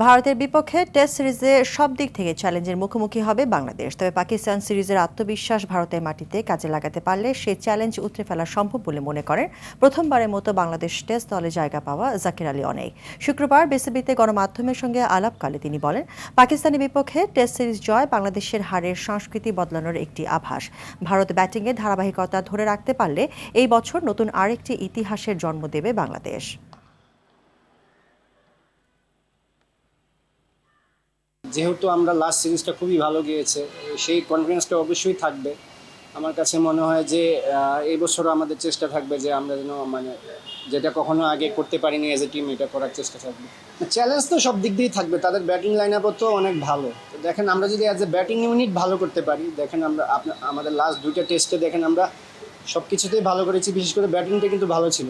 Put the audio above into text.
ভারতের বিপক্ষে টেস্ট সিরিজে সব দিক থেকে চ্যালেঞ্জের মুখোমুখি হবে বাংলাদেশ। তবে পাকিস্তান সিরিজের আত্মবিশ্বাস ভারতের মাটিতে কাজে লাগাতে পারলে সেই চ্যালেঞ্জ উতরে ফেলা সম্ভব বলে মনে করেন প্রথমবারের মতো বাংলাদেশ টেস্ট দলে জায়গা পাওয়া জাকির আলী অনেক। শুক্রবার বিসিবিতে গণমাধ্যমের সঙ্গে আলাপকালে তিনি বলেন, পাকিস্তানের বিপক্ষে টেস্ট সিরিজ জয় বাংলাদেশের হারের সংস্কৃতি বদলানোর একটি আভাস। ভারত ব্যাটিংয়ে ধারাবাহিকতা ধরে রাখতে পারলে এই বছর নতুন আরেকটি ইতিহাসের জন্ম দেবে বাংলাদেশ। যেহেতু আমরা লাস্ট সিরিজটা খুবই ভালো গিয়েছে, সেই কনফিডেন্সটা অবশ্যই থাকবে। আমার কাছে মনে হয় যে এই বছরও আমাদের চেষ্টা থাকবে যে আমরা যেন যেটা কখনো আগে করতে পারিনি এজ এ টিম, এটা করার চেষ্টা থাকবে। চ্যালেঞ্জ তো সব দিক দিয়েই থাকবে, তাদের ব্যাটিং লাইন আপও তো অনেক ভালো। তো দেখেন, আমরা যদি অ্যাজ এ ব্যাটিং ইউনিট ভালো করতে পারি, দেখেন আমরা আমাদের লাস্ট দুইটা টেস্টে দেখেন আমরা সব কিছুতেই ভালো করেছি, বিশেষ করে ব্যাটিংটা কিন্তু ভালো ছিল।